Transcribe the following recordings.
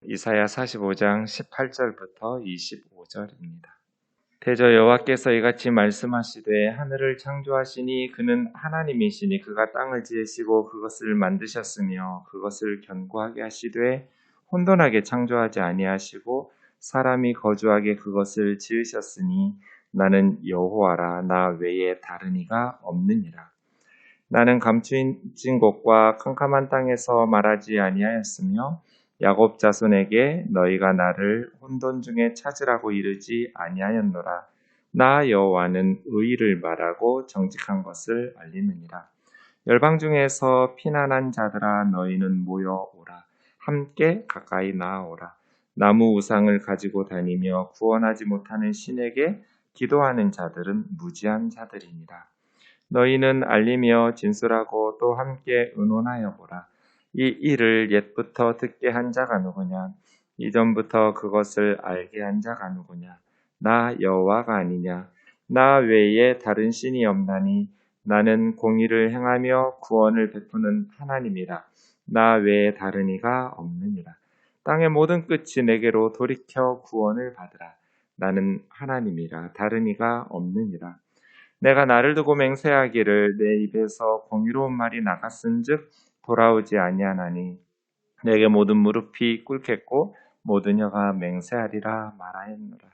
이사야 45장 18절부터 25절입니다. 대저 여호와께서 이같이 말씀하시되 하늘을 창조하시니 그는 하나님이시니 그가 땅을 지으시고 그것을 만드셨으며 그것을 견고하게 하시되 혼돈하게 창조하지 아니하시고 사람이 거주하게 그것을 지으셨으니 나는 여호와라 나 외에 다른 이가 없느니라. 나는 감추인 곳과 캄캄한 땅에서 말하지 아니하였으며 야곱 자손에게 너희가 나를 혼돈 중에 찾으라고 이르지 아니하였노라. 나 여호와는 의를 말하고 정직한 것을 알리느니라. 열방 중에서 피난한 자들아 너희는 모여오라. 함께 가까이 나아오라. 나무 우상을 가지고 다니며 구원하지 못하는 신에게 기도하는 자들은 무지한 자들이니라. 너희는 알리며 진술하고 또 함께 의논하여 보라. 이 일을 옛부터 듣게 한 자가 누구냐? 이전부터 그것을 알게 한 자가 누구냐? 나 여호와가 아니냐? 나 외에 다른 신이 없나니 나는 공의를 행하며 구원을 베푸는 하나님이라. 나 외에 다른 이가 없느니라. 땅의 모든 끝이 내게로 돌이켜 구원을 받으라. 나는 하나님이라 다른 이가 없느니라. 내가 나를 두고 맹세하기를 내 입에서 공의로운 말이 나갔은즉 돌아오지 아니하나니 내게 모든 무릎이 꿇겠고 모든 혀가 맹세하리라 말하였노라.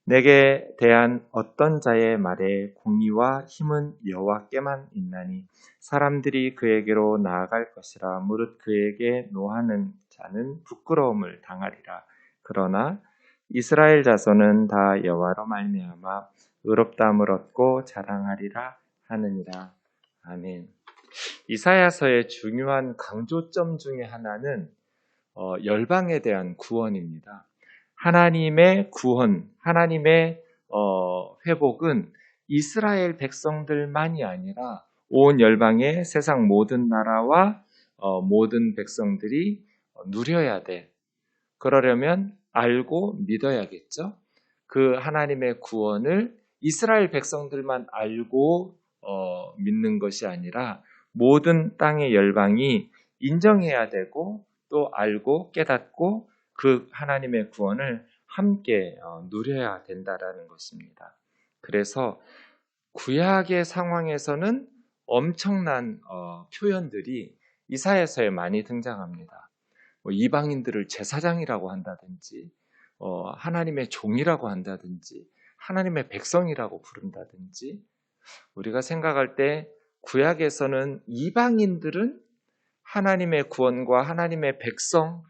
내게 대한 어떤 자의 말에 공의와 힘은 여호와께만 있나니 사람들이 그에게로 나아갈 것이라. 무릇 그에게 노하는 자는 부끄러움을 당하리라. 그러나 이스라엘 자손은 다 여호와로 말미암아 의롭다함을 얻고 자랑하리라 하느니라. 아멘. 이사야서의 중요한 강조점 중에 하나는 열방에 대한 구원입니다. 하나님의 구원, 하나님의 회복은 이스라엘 백성들만이 아니라 온 열방의 세상 모든 나라와 모든 백성들이 누려야 돼. 그러려면 알고 믿어야겠죠. 그 하나님의 구원을 이스라엘 백성들만 알고 믿는 것이 아니라 모든 땅의 열방이 인정해야 되고 또 알고 깨닫고 그 하나님의 구원을 함께 누려야 된다라는 것입니다. 그래서 구약의 상황에서는 엄청난 표현들이 이사야서에 많이 등장합니다. 이방인들을 제사장이라고 한다든지 하나님의 종이라고 한다든지 하나님의 백성이라고 부른다든지 우리가 생각할 때 구약에서는 이방인들은 하나님의 구원과 하나님의 백성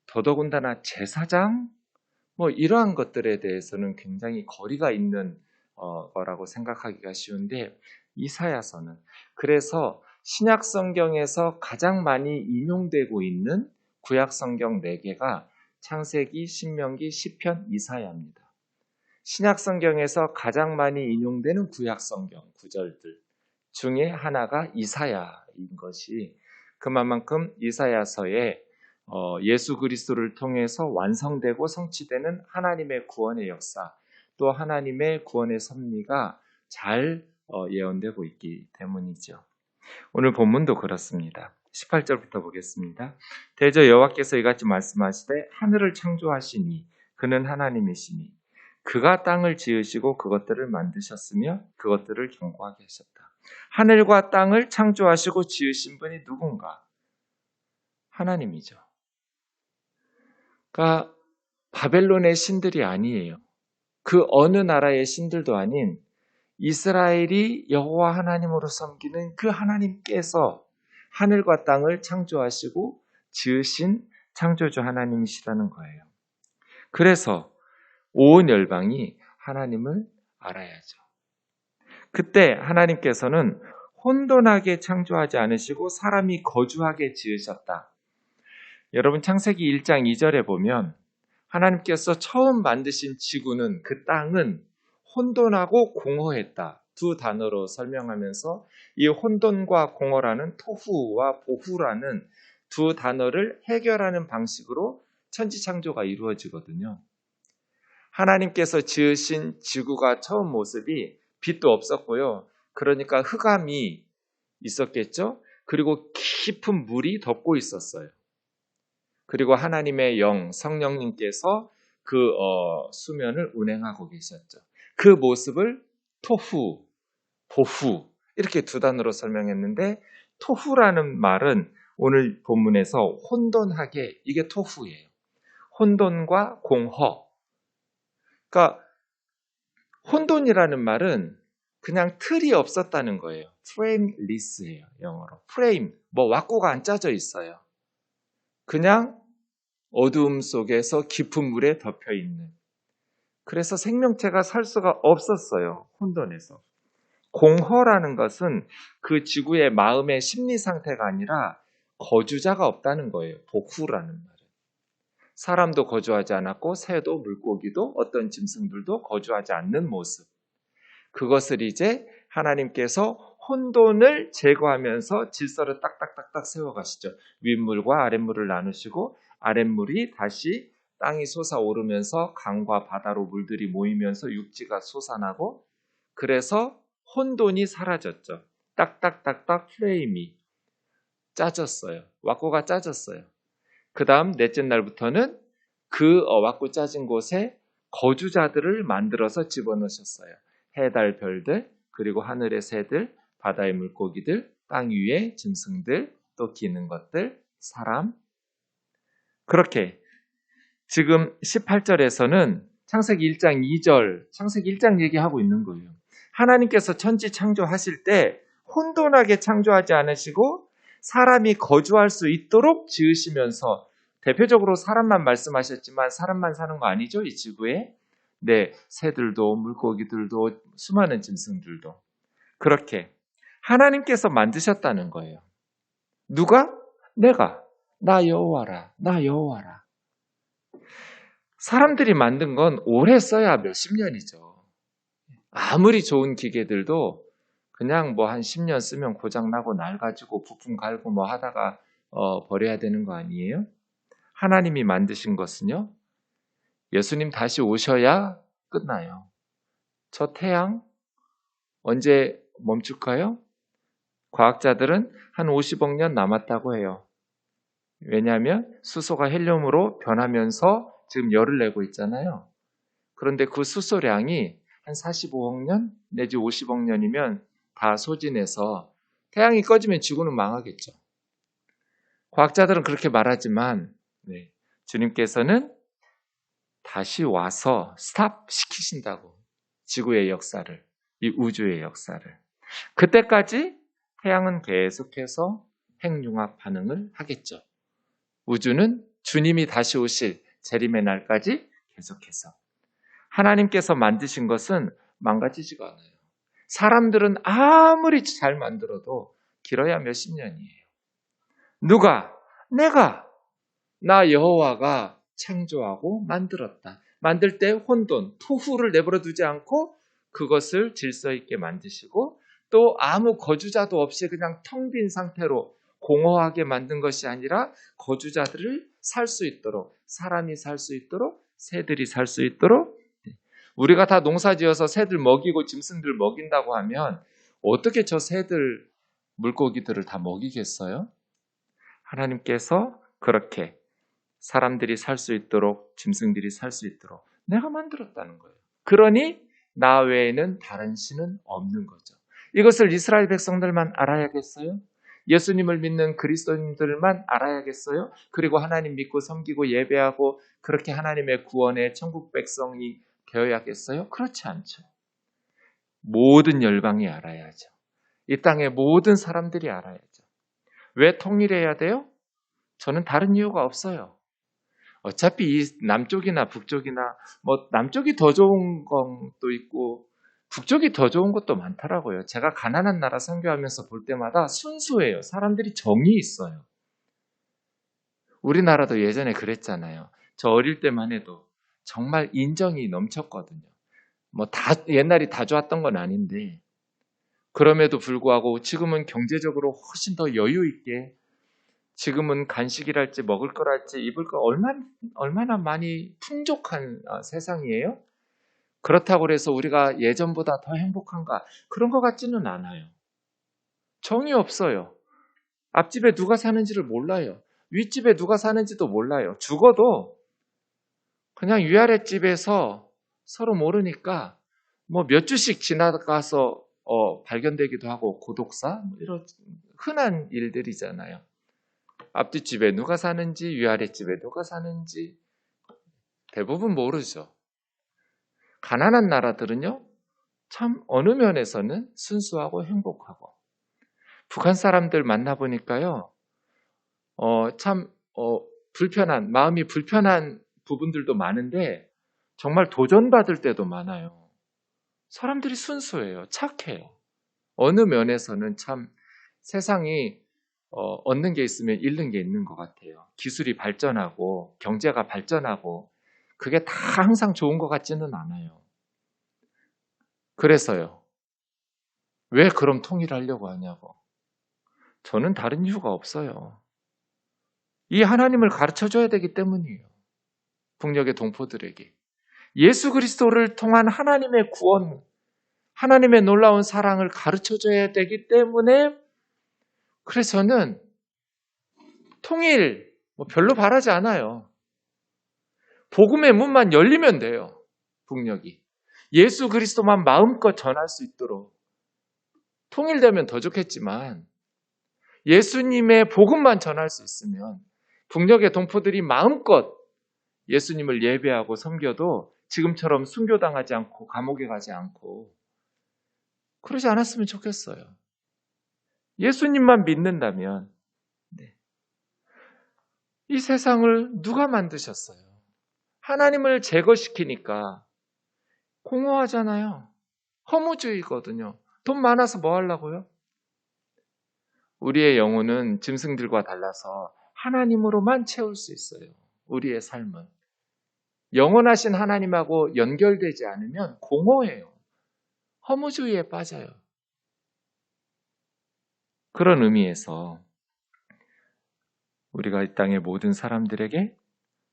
더더군다나 제사장 이러한 것들에 대해서는 굉장히 거리가 있는 거라고 생각하기가 쉬운데 이사야서는 그래서 신약 성경에서 가장 많이 인용되고 있는 구약 성경 4개가 창세기, 신명기, 시편, 이사야입니다. 신약 성경에서 가장 많이 인용되는 구약 성경 구절들 중에 하나가 이사야인 것이 그만큼 이사야서에 예수 그리스도를 통해서 완성되고 성취되는 하나님의 구원의 역사 또 하나님의 구원의 섭리가 잘 예언되고 있기 때문이죠. 오늘 본문도 그렇습니다. 18절부터 보겠습니다. 대저 여호와께서 이같이 말씀하시되 하늘을 창조하시니 그는 하나님이시니 그가 땅을 지으시고 그것들을 만드셨으며 그것들을 견고하게 하셨다. 하늘과 땅을 창조하시고 지으신 분이 누군가? 하나님이죠. 그러니까 바벨론의 신들이 아니에요. 그 어느 나라의 신들도 아닌 이스라엘이 여호와 하나님으로 섬기는 그 하나님께서 하늘과 땅을 창조하시고 지으신 창조주 하나님이시라는 거예요. 그래서 온 열방이 하나님을 알아야죠. 그때 하나님께서는 혼돈하게 창조하지 않으시고 사람이 거주하게 지으셨다. 여러분 창세기 1장 2절에 보면 하나님께서 처음 만드신 지구는 그 땅은 혼돈하고 공허했다. 두 단어로 설명하면서 이 혼돈과 공허라는 토후와 보후라는 두 단어를 해결하는 방식으로 천지창조가 이루어지거든요. 하나님께서 지으신 지구가 처음 모습이 빛도 없었고요. 그러니까 흑암이 있었겠죠. 그리고 깊은 물이 덮고 있었어요. 그리고 하나님의 영, 성령님께서 그 수면을 운행하고 계셨죠. 그 모습을 토후, 보후 이렇게 두 단어로 설명했는데 토후라는 말은 오늘 본문에서 혼돈하게 이게 토후예요. 혼돈과 공허. 그러니까 혼돈이라는 말은 그냥 틀이 없었다는 거예요. frameless예요. 영어로. frame, 뭐 왁구가 안 짜져 있어요. 그냥 어두움 속에서 깊은 물에 덮여 있는. 그래서 생명체가 살 수가 없었어요. 혼돈에서. 공허라는 것은 그 지구의 마음의 심리 상태가 아니라 거주자가 없다는 거예요. 복후라는 말은. 사람도 거주하지 않았고 새도 물고기도 어떤 짐승들도 거주하지 않는 모습. 그것을 이제 하나님께서 혼돈을 제거하면서 질서를 딱딱딱딱 세워가시죠. 윗물과 아랫물을 나누시고 아랫물이 다시 땅이 솟아오르면서 강과 바다로 물들이 모이면서 육지가 솟아나고 그래서 혼돈이 사라졌죠. 딱딱딱딱 프레임이 짜졌어요. 왁구가 짜졌어요. 그 다음 넷째 날부터는 그 왁구 짜진 곳에 거주자들을 만들어서 집어넣으셨어요. 해, 달, 별들, 그리고 하늘의 새들, 바다의 물고기들, 땅 위의 짐승들, 또 기는 것들, 사람. 그렇게 지금 18절에서는 창세기 1장 2절, 창세기 1장 얘기하고 있는 거예요. 하나님께서 천지 창조하실 때 혼돈하게 창조하지 않으시고 사람이 거주할 수 있도록 지으시면서 대표적으로 사람만 말씀하셨지만 사람만 사는 거 아니죠? 이 지구에. 네, 새들도 물고기들도 수많은 짐승들도. 그렇게 하나님께서 만드셨다는 거예요. 누가? 내가. 나 여호와라. 나 여호와라. 사람들이 만든 건 오래 써야 몇십 년이죠. 아무리 좋은 기계들도 그냥 뭐 한 10년 쓰면 고장나고 낡아지고 부품 갈고 뭐 하다가 버려야 되는 거 아니에요? 하나님이 만드신 것은요. 예수님 다시 오셔야 끝나요. 저 태양 언제 멈출까요? 과학자들은 한 50억 년 남았다고 해요. 왜냐하면 수소가 헬륨으로 변하면서 지금 열을 내고 있잖아요. 그런데 그 수소량이 한 45억 년 내지 50억 년이면 다 소진해서 태양이 꺼지면 지구는 망하겠죠. 과학자들은 그렇게 말하지만 주님께서는 다시 와서 스탑 시키신다고. 지구의 역사를, 이 우주의 역사를. 그때까지 태양은 계속해서 핵융합 반응을 하겠죠. 우주는 주님이 다시 오실 재림의 날까지 계속해서. 하나님께서 만드신 것은 망가지지가 않아요. 사람들은 아무리 잘 만들어도 길어야 몇십 년이에요. 누가? 내가. 나 여호와가 창조하고 만들었다. 만들 때 혼돈, 토후를 내버려 두지 않고 그것을 질서 있게 만드시고 또 아무 거주자도 없이 그냥 텅 빈 상태로 공허하게 만든 것이 아니라 거주자들을 살 수 있도록, 사람이 살 수 있도록, 새들이 살 수 있도록. 우리가 다 농사지어서 새들 먹이고 짐승들 먹인다고 하면 어떻게 저 새들, 물고기들을 다 먹이겠어요? 하나님께서 그렇게 사람들이 살 수 있도록, 짐승들이 살 수 있도록 내가 만들었다는 거예요. 그러니 나 외에는 다른 신은 없는 거죠. 이것을 이스라엘 백성들만 알아야겠어요? 예수님을 믿는 그리스도인들만 알아야겠어요? 그리고 하나님 믿고 섬기고 예배하고 그렇게 하나님의 구원의 천국 백성이 되어야겠어요? 그렇지 않죠. 모든 열방이 알아야죠. 이 땅의 모든 사람들이 알아야죠. 왜 통일해야 돼요? 저는 다른 이유가 없어요. 어차피 이 남쪽이나 북쪽이나 뭐 남쪽이 더 좋은 것도 있고 북쪽이 더 좋은 것도 많더라고요. 제가 가난한 나라 선교하면서 볼 때마다 순수해요. 사람들이 정이 있어요. 우리나라도 예전에 그랬잖아요. 저 어릴 때만 해도 정말 인정이 넘쳤거든요. 뭐 다 옛날이 다 좋았던 건 아닌데 그럼에도 불구하고 지금은 경제적으로 훨씬 더 여유 있게 지금은 간식이랄지 먹을 거랄지 입을 거 얼마나 많이 풍족한 세상이에요. 그렇다고 해서 우리가 예전보다 더 행복한가? 그런 것 같지는 않아요. 정이 없어요. 앞집에 누가 사는지를 몰라요. 윗집에 누가 사는지도 몰라요. 죽어도 그냥 위아래 집에서 서로 모르니까 뭐 몇 주씩 지나가서 발견되기도 하고 고독사 뭐 이런 흔한 일들이잖아요. 앞뒷집에 누가 사는지 위아래 집에 누가 사는지 대부분 모르죠. 가난한 나라들은요, 참 어느 면에서는 순수하고 행복하고, 북한 사람들 만나보니까요, 마음이 불편한 부분들도 많은데, 정말 도전받을 때도 많아요. 사람들이 순수해요. 착해요. 어느 면에서는 참 세상이 얻는 게 있으면 잃는 게 있는 것 같아요. 기술이 발전하고, 경제가 발전하고, 그게 다 항상 좋은 것 같지는 않아요. 그래서요. 왜 그럼 통일하려고 하냐고. 저는 다른 이유가 없어요. 이 하나님을 가르쳐줘야 되기 때문이에요. 북녘의 동포들에게. 예수 그리스도를 통한 하나님의 구원, 하나님의 놀라운 사랑을 가르쳐줘야 되기 때문에 그래서 저는 통일 별로 바라지 않아요. 복음의 문만 열리면 돼요. 북녘이. 예수 그리스도만 마음껏 전할 수 있도록. 통일되면 더 좋겠지만 예수님의 복음만 전할 수 있으면 북녘의 동포들이 마음껏 예수님을 예배하고 섬겨도 지금처럼 순교당하지 않고 감옥에 가지 않고 그러지 않았으면 좋겠어요. 예수님만 믿는다면 이 세상을 누가 만드셨어요? 하나님을 제거시키니까 공허하잖아요. 허무주의거든요. 돈 많아서 뭐 하려고요? 우리의 영혼은 짐승들과 달라서 하나님으로만 채울 수 있어요. 우리의 삶은. 영원하신 하나님하고 연결되지 않으면 공허해요. 허무주의에 빠져요. 그런 의미에서 우리가 이 땅의 모든 사람들에게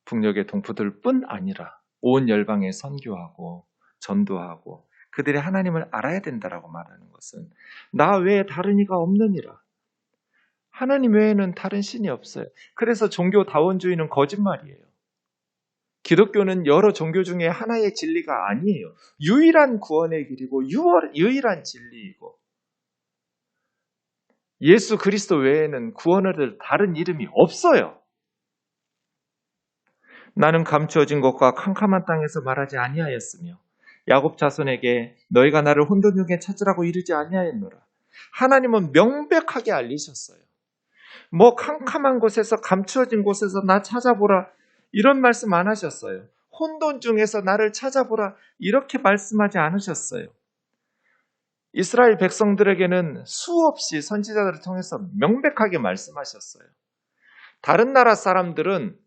북녘의 동포들뿐 아니라 온 열방에 선교하고 전도하고 그들의 하나님을 알아야 된다라고 말하는 것은 나 외에 다른 이가 없느니라. 하나님 외에는 다른 신이 없어요. 그래서 종교다원주의는 거짓말이에요. 기독교는 여러 종교 중에 하나의 진리가 아니에요. 유일한 구원의 길이고 유일한 진리이고 예수 그리스도 외에는 구원을 얻을 다른 이름이 없어요. 나는 감추어진 것과 캄캄한 땅에서 말하지 아니하였으며 야곱 자손에게 너희가 나를 혼돈 중에 찾으라고 이르지 아니하였노라. 하나님은 명백하게 알리셨어요. 뭐 캄캄한 곳에서 감추어진 곳에서 나 찾아보라 이런 말씀 안 하셨어요. 혼돈 중에서 나를 찾아보라 이렇게 말씀하지 않으셨어요. 이스라엘 백성들에게는 수없이 선지자들을 통해서 명백하게 말씀하셨어요. 다른 나라 사람들은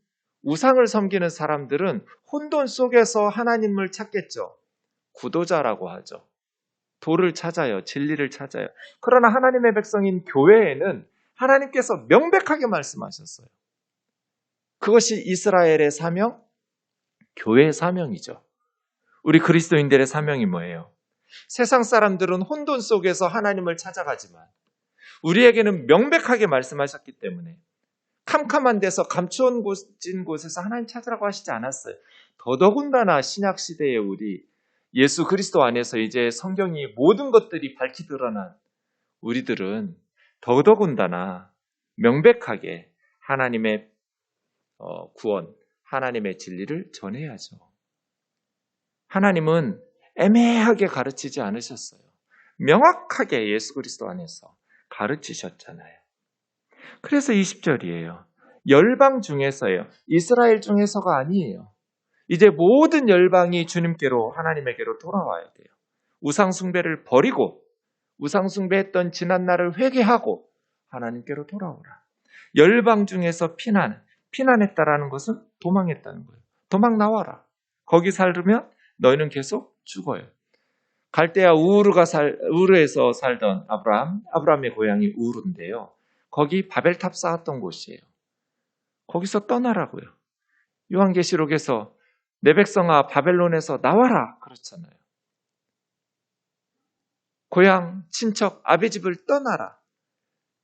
우상을 섬기는 사람들은 혼돈 속에서 하나님을 찾겠죠. 구도자라고 하죠. 도를 찾아요. 진리를 찾아요. 그러나 하나님의 백성인 교회에는 하나님께서 명백하게 말씀하셨어요. 그것이 이스라엘의 사명, 교회의 사명이죠. 우리 그리스도인들의 사명이 뭐예요? 세상 사람들은 혼돈 속에서 하나님을 찾아가지만 우리에게는 명백하게 말씀하셨기 때문에 캄캄한 데서 감추어진 곳에서 하나님 찾으라고 하시지 않았어요. 더더군다나 신약시대의 우리 예수 그리스도 안에서 이제 성경이 모든 것들이 밝히 드러난 우리들은 더더군다나 명백하게 하나님의 구원, 하나님의 진리를 전해야죠. 하나님은 애매하게 가르치지 않으셨어요. 명확하게 예수 그리스도 안에서 가르치셨잖아요. 그래서 20절이에요. 열방 중에서예요. 이스라엘 중에서가 아니에요. 이제 모든 열방이 주님께로 하나님에게로 돌아와야 돼요. 우상 숭배를 버리고 우상 숭배했던 지난 날을 회개하고 하나님께로 돌아오라. 열방 중에서 피난했다라는 것은 도망했다는 거예요. 도망 나와라. 거기 살면 너희는 계속 죽어요. 갈대아 우르에서 살던 아브라함의 고향이 우르인데요. 거기 바벨탑 쌓았던 곳이에요. 거기서 떠나라고요. 요한계시록에서 내 백성아 바벨론에서 나와라 그렇잖아요. 고향, 친척, 아비 집을 떠나라.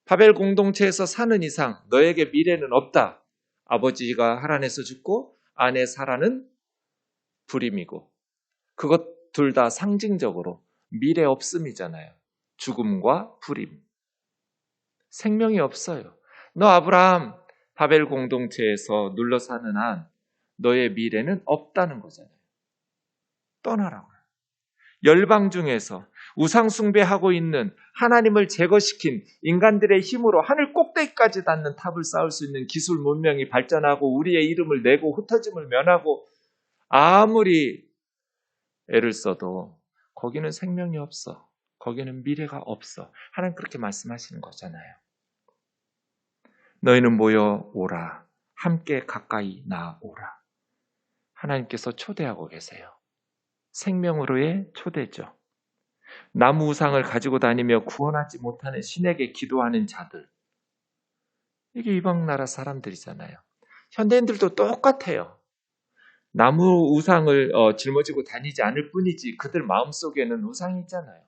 바벨 공동체에서 사는 이상 너에게 미래는 없다. 아버지가 하란에서 죽고 아내 사라는 불임이고, 그것 둘 다 상징적으로 미래 없음이잖아요. 죽음과 불임. 생명이 없어요. 너 아브라함 바벨 공동체에서 눌러 사는 한 너의 미래는 없다는 거잖아요. 떠나라고. 열방 중에서 우상 숭배하고 있는, 하나님을 제거시킨 인간들의 힘으로 하늘 꼭대기까지 닿는 탑을 쌓을 수 있는 기술 문명이 발전하고 우리의 이름을 내고 흩어짐을 면하고 아무리 애를 써도 거기는 생명이 없어. 거기는 미래가 없어. 하나님 그렇게 말씀하시는 거잖아요. 너희는 모여 오라. 함께 가까이 나오라. 하나님께서 초대하고 계세요. 생명으로의 초대죠. 나무 우상을 가지고 다니며 구원하지 못하는 신에게 기도하는 자들. 이게 이방 나라 사람들이잖아요. 현대인들도 똑같아요. 나무 우상을 짊어지고 다니지 않을 뿐이지 그들 마음속에는 우상이 있잖아요.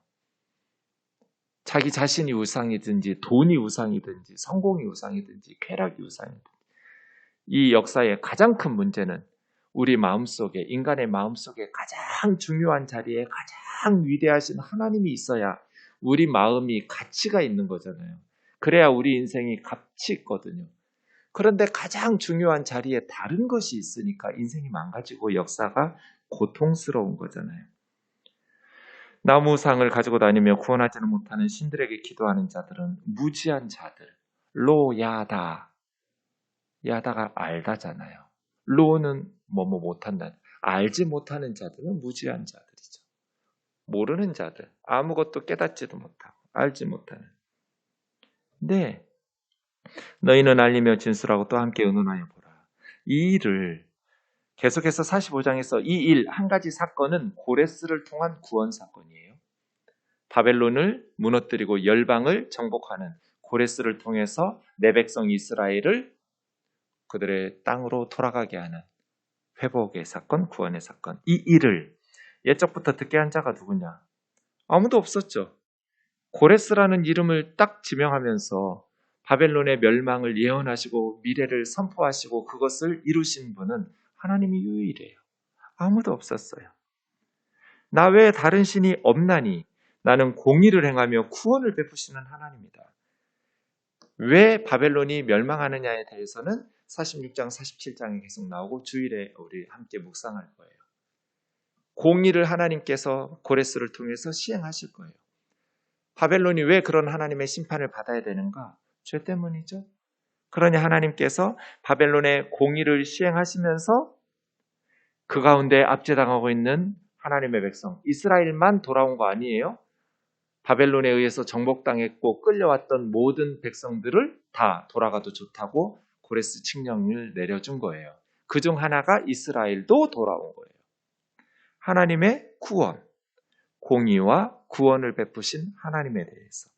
자기 자신이 우상이든지 돈이 우상이든지 성공이 우상이든지 쾌락이 우상이든지. 이 역사의 가장 큰 문제는 우리 마음속에, 인간의 마음속에 가장 중요한 자리에 가장 위대하신 하나님이 있어야 우리 마음이 가치가 있는 거잖아요. 그래야 우리 인생이 가치 있거든요. 그런데 가장 중요한 자리에 다른 것이 있으니까 인생이 망가지고 역사가 고통스러운 거잖아요. 나무상을 가지고 다니며 구원하지는 못하는 신들에게 기도하는 자들은 무지한 자들, 로야다. 야다가 알다잖아요. 로는 뭐뭐 못한다. 알지 못하는 자들은 무지한 자들이죠. 모르는 자들, 아무것도 깨닫지도 못하고 알지 못하는. 네, 너희는 알리며 진술하고 또 함께 의논하여 보라. 이 일을 계속해서 45장에서 이 일, 한 가지 사건은 고레스를 통한 구원 사건이에요. 바벨론을 무너뜨리고 열방을 정복하는 고레스를 통해서 내 백성 이스라엘을 그들의 땅으로 돌아가게 하는 회복의 사건, 구원의 사건. 이 일을 옛적부터 듣게 한 자가 누구냐? 아무도 없었죠. 고레스라는 이름을 딱 지명하면서 바벨론의 멸망을 예언하시고 미래를 선포하시고 그것을 이루신 분은 하나님이 유일해요. 아무도 없었어요. 나 외에 다른 신이 없나니 나는 공의를 행하며 구원을 베푸시는 하나님이다. 왜 바벨론이 멸망하느냐에 대해서는 46장, 47장에 계속 나오고 주일에 우리 함께 묵상할 거예요. 공의를 하나님께서 고레스를 통해서 시행하실 거예요. 바벨론이 왜 그런 하나님의 심판을 받아야 되는가? 죄 때문이죠. 그러니 하나님께서 바벨론의 공의를 시행하시면서 그 가운데 압제당하고 있는 하나님의 백성, 이스라엘만 돌아온 거 아니에요? 바벨론에 의해서 정복당했고 끌려왔던 모든 백성들을 다 돌아가도 좋다고 고레스 칙령을 내려준 거예요. 그중 하나가 이스라엘도 돌아온 거예요. 하나님의 구원, 공의와 구원을 베푸신 하나님에 대해서.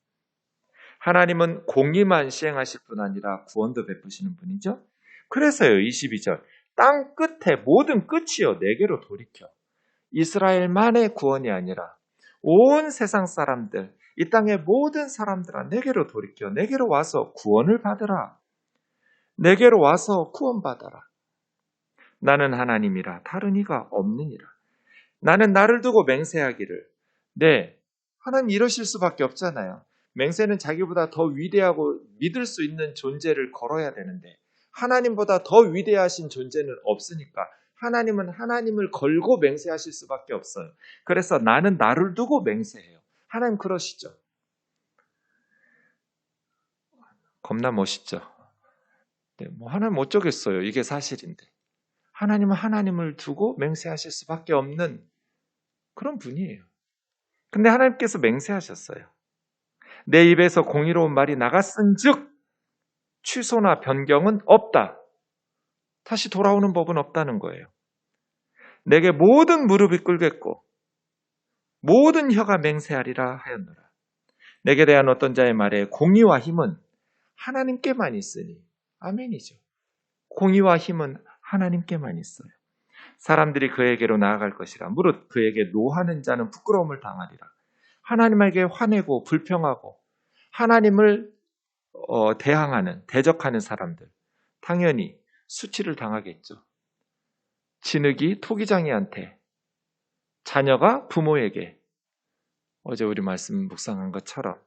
하나님은 공의만 시행하실 뿐 아니라 구원도 베푸시는 분이죠. 그래서요, 22절. 땅 끝에 모든 끝이요 내게로 돌이켜. 이스라엘만의 구원이 아니라 온 세상 사람들, 이 땅의 모든 사람들아 내게로 돌이켜. 내게로 와서 구원을 받으라. 내게로 와서 구원받아라. 나는 하나님이라 다른 이가 없느니라. 나는 나를 두고 맹세하기를. 네, 하나님 이러실 수밖에 없잖아요. 맹세는 자기보다 더 위대하고 믿을 수 있는 존재를 걸어야 되는데 하나님보다 더 위대하신 존재는 없으니까 하나님은 하나님을 걸고 맹세하실 수밖에 없어요. 그래서 나는 나를 두고 맹세해요. 하나님 그러시죠. 겁나 멋있죠. 네, 뭐 하나님 어쩌겠어요. 이게 사실인데. 하나님은 하나님을 두고 맹세하실 수밖에 없는 그런 분이에요. 근데 하나님께서 맹세하셨어요. 내 입에서 공의로운 말이 나갔은즉 취소나 변경은 없다. 다시 돌아오는 법은 없다는 거예요. 내게 모든 무릎이 꿇겠고 모든 혀가 맹세하리라 하였노라. 내게 대한 어떤 자의 말에 공의와 힘은 하나님께만 있으니 아멘이죠. 공의와 힘은 하나님께만 있어요. 사람들이 그에게로 나아갈 것이라. 무릇 그에게 노하는 자는 부끄러움을 당하리라. 하나님에게 화내고 불평하고 하나님을 대적하는 사람들, 당연히 수치를 당하겠죠. 진흙이 토기장이한테, 자녀가 부모에게, 어제 우리 말씀 묵상한 것처럼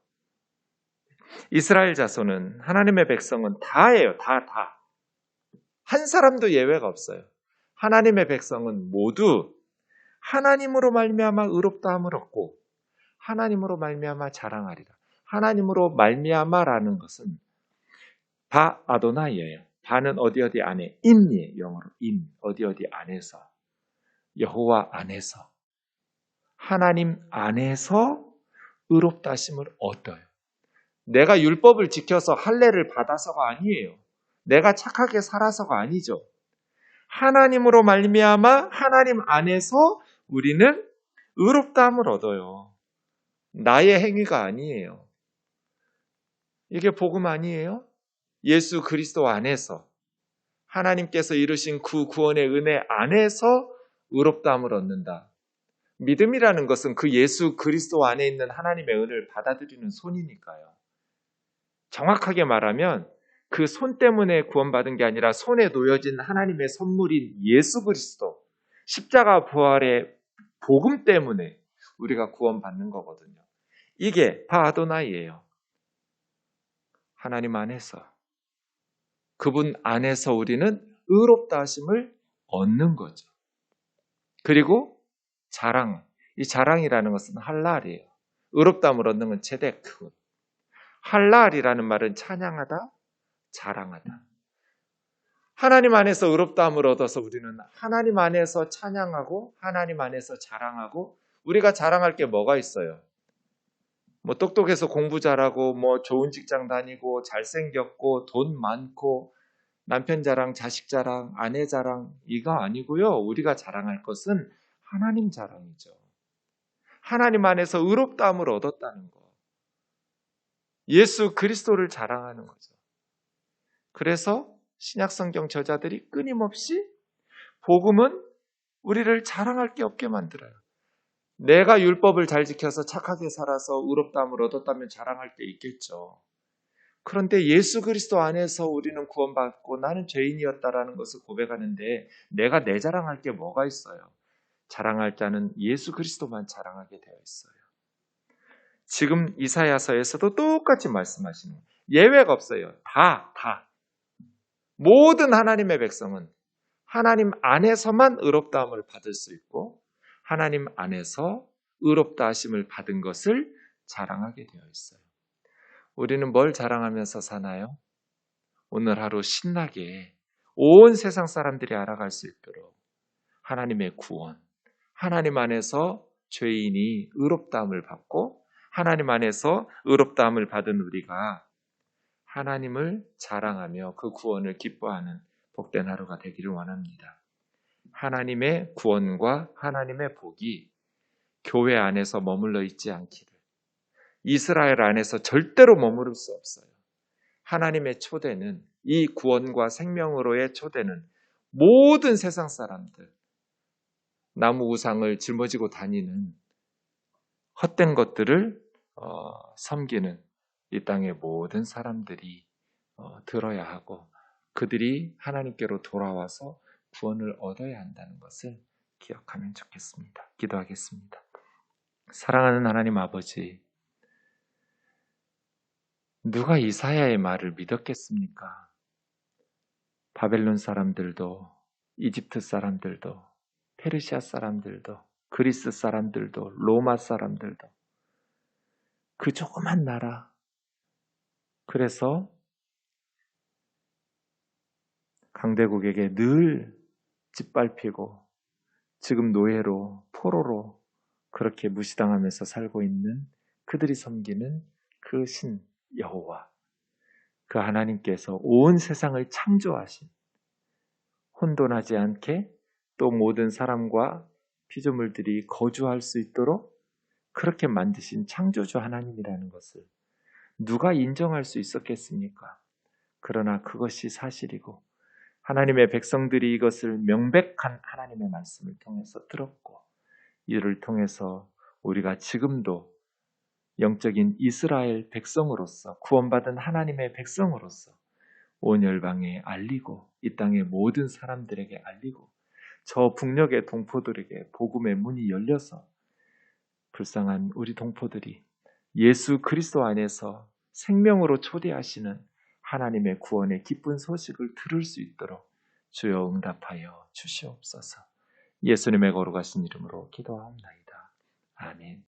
이스라엘 자손은, 하나님의 백성은 다예요. 다. 한 사람도 예외가 없어요. 하나님의 백성은 모두 하나님으로 말미암아 의롭다함을 얻고 하나님으로 말미암아 자랑하리라. 하나님으로 말미암아라는 것은 바 아도나이예요. 바는 어디 안에, 인이에요. 영어로 인, 어디 안에서, 여호와 안에서, 하나님 안에서 의롭다 하심을 얻어요. 내가 율법을 지켜서 할례를 받아서가 아니에요. 내가 착하게 살아서가 아니죠. 하나님으로 말미암아 하나님 안에서 우리는 의롭다함을 얻어요. 나의 행위가 아니에요. 이게 복음 아니에요? 예수 그리스도 안에서, 하나님께서 이루신 그 구원의 은혜 안에서 의롭다함을 얻는다. 믿음이라는 것은 그 예수 그리스도 안에 있는 하나님의 은혜를 받아들이는 손이니까요. 정확하게 말하면 그 손 때문에 구원받은 게 아니라 손에 놓여진 하나님의 선물인 예수 그리스도, 십자가 부활의 복음 때문에 우리가 구원받는 거거든요. 이게 바아도나이예요. 하나님 안에서, 그분 안에서 우리는 의롭다 하심을 얻는 거죠. 그리고 자랑, 이 자랑이라는 것은 할랄이에요. 의롭다함을 얻는 건 제데크. 할랄이라는 말은 찬양하다, 자랑하다. 하나님 안에서 의롭다함을 얻어서 우리는 하나님 안에서 찬양하고 하나님 안에서 자랑하고, 우리가 자랑할 게 뭐가 있어요? 뭐 똑똑해서 공부 잘하고 뭐 좋은 직장 다니고 잘생겼고 돈 많고 남편 자랑, 자식 자랑, 아내 자랑, 이거 아니고요. 우리가 자랑할 것은 하나님 자랑이죠. 하나님 안에서 의롭다함을 얻었다는 거. 예수 그리스도를 자랑하는 거죠. 그래서 신약성경 저자들이 끊임없이 복음은 우리를 자랑할 게 없게 만들어요. 내가 율법을 잘 지켜서 착하게 살아서 의롭다함을 얻었다면 자랑할 게 있겠죠. 그런데 예수 그리스도 안에서 우리는 구원받고 나는 죄인이었다라는 것을 고백하는데 내가 내 자랑할 게 뭐가 있어요? 자랑할 자는 예수 그리스도만 자랑하게 되어 있어요. 지금 이사야서에서도 똑같이 말씀하시는 거예요. 예외가 없어요. 다. 모든 하나님의 백성은 하나님 안에서만 의롭다함을 받을 수 있고 하나님 안에서 의롭다 하심을 받은 것을 자랑하게 되어 있어요. 우리는 뭘 자랑하면서 사나요? 오늘 하루 신나게 온 세상 사람들이 알아갈 수 있도록 하나님의 구원, 하나님 안에서 죄인이 의롭다함을 받고 하나님 안에서 의롭다함을 받은 우리가 하나님을 자랑하며 그 구원을 기뻐하는 복된 하루가 되기를 원합니다. 하나님의 구원과 하나님의 복이 교회 안에서 머물러 있지 않기를, 이스라엘 안에서 절대로 머무를 수 없어요. 하나님의 초대는, 이 구원과 생명으로의 초대는 모든 세상 사람들, 나무 우상을 짊어지고 다니는 헛된 것들을 섬기는 이 땅의 모든 사람들이 들어야 하고 그들이 하나님께로 돌아와서 구원을 얻어야 한다는 것을 기억하면 좋겠습니다. 기도하겠습니다. 사랑하는 하나님 아버지, 누가 이사야의 말을 믿었겠습니까? 바벨론 사람들도, 이집트 사람들도, 페르시아 사람들도, 그리스 사람들도, 로마 사람들도, 그 조그만 나라, 그래서 강대국에게 늘 짓밟히고 지금 노예로, 포로로 그렇게 무시당하면서 살고 있는 그들이 섬기는 그 신 여호와, 그 하나님께서 온 세상을 창조하신, 혼돈하지 않게 또 모든 사람과 피조물들이 거주할 수 있도록 그렇게 만드신 창조주 하나님이라는 것을 누가 인정할 수 있었겠습니까? 그러나 그것이 사실이고 하나님의 백성들이 이것을 명백한 하나님의 말씀을 통해서 들었고 이를 통해서 우리가 지금도 영적인 이스라엘 백성으로서 구원받은 하나님의 백성으로서 온 열방에 알리고 이 땅의 모든 사람들에게 알리고 저 북녘의 동포들에게 복음의 문이 열려서 불쌍한 우리 동포들이 예수 그리스도 안에서 생명으로 초대하시는 하나님의 구원의 기쁜 소식을 들을 수 있도록 주여 응답하여 주시옵소서. 예수님의 거룩하신 이름으로 기도하옵나이다. 아멘.